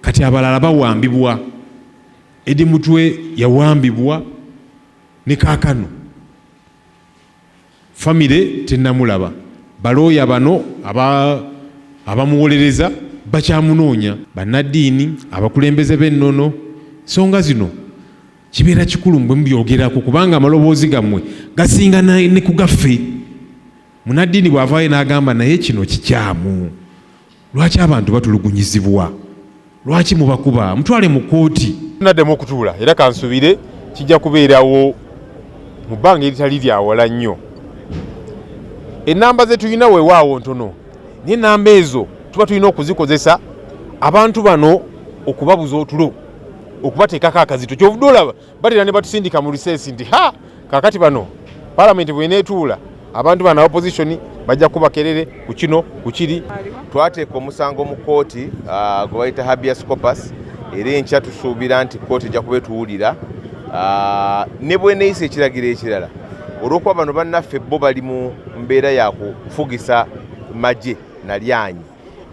kati abalala bawambibwa. Edi Mutwe yawambibwa ne kaakano famire tennamulaba. Balooya bano abamuwolereza bakyamunoonya, bannaddiini, abakulembeze b'ennono. Songa zino kibeera kikulu bwe mubyogerako kubanga amaloboozi gammwe gasinga ne ku gaffe. Munnaddiini bw'avaayo n'agamba naye kino kikyamu. Lwaki abantu batulugunyizibwa? Lwaki mubakuba? Mutwale mu kkooti. Naddemu okutuula era kansubire kijja kubeerawo mu bbanga eritali lyawala nnyo. Ennamba ze tulina weewaawo ntono, naye ennamba ezo tuba tulina okuzikozesa abantu bano okubabuza otulo, okubateekako akazito. Kyovudde olaba batera ne batusindika mu liseesi nti kaakati bano palamenti bw'eneetuula abantu bano opposition bajja kubakerere ku kino ku kiri. Twateeka omusango mu kkooti gwe bayita habeas corpus, era enkya tusuubira nti kkooti ejja kubetuwulira ne bweneeyisa ekiragiro ekirala olw'okuba bano bannaffe bo bali mu mbeera ya kufugisa magye na lyanyi,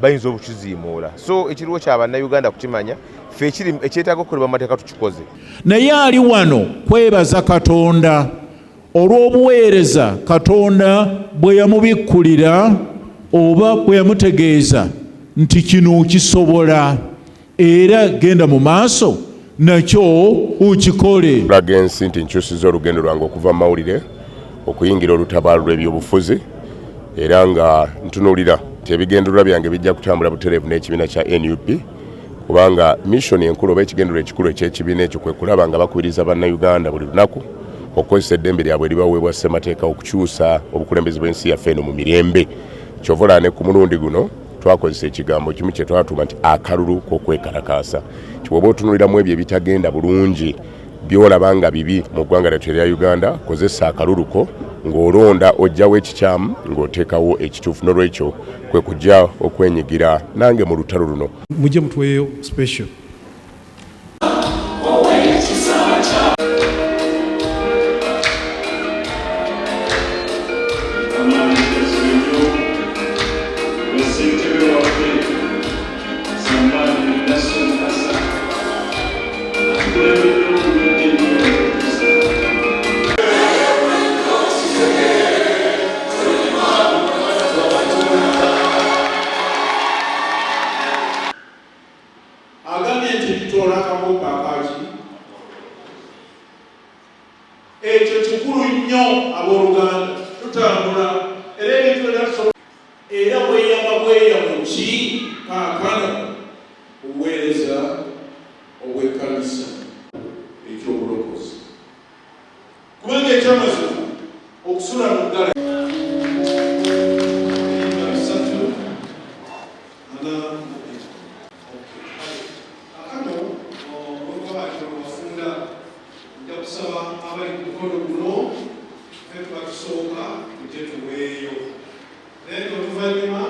bayinza obukiziimuula. So ekiriwo kya bannayuganda kukimanya, ffe ekyetaaga okukolebwa amateeka tukikoze. Naye ali wano kwebaza Katonda olw'obuweereza Katonda bwe yamubikkulira oba bwe yamutegeeza nti kino kisobola era genda mu maaso nakyo ukikole. Laga ensi nti nkyusiza olugendo lwange okuva mawulire okuyingira olutabaalo lw'ebyobufuzi era nga ntunuulira nti ebigendererwa byange bijja kutambula butereevu n'ekibiina kya NUP kubanga mission enkulu oba ekigendererwa ekikulu eky'ekibiina ekyo kwe kulaba nga bakubiriza bannayuganda buli lunaku okukozesa eddembe lyabwe eribaweebwa ssemateeka okukyusa obukulembeze bw'ensi yaffe eno mu mirembe. Kyovola ne ku mulundi guno twakozesa ekigambo kimu kye twatuma nti akalulu k'okwekalakaasa. Kiwoba otunuuliramu ebyo ebitagenda bulungi byolaba nga bibi mu ggwanga lyattu erya Uganda, kozesa akalulu ko ng'olonda ojjawo ekikyamu ng'oteekawo ekituufu. N'olwekyo kwe kujja okwenyigira nange mu lutalo luno. Mujje mutuweeyo special. Ekyo kikulu nnyo abooluganda tutambula era ebintu era bweyama ki kaakano obuweereza obw'ekkanisa ekyobulokozi kubanga ekyamazima okusula mu ddala Then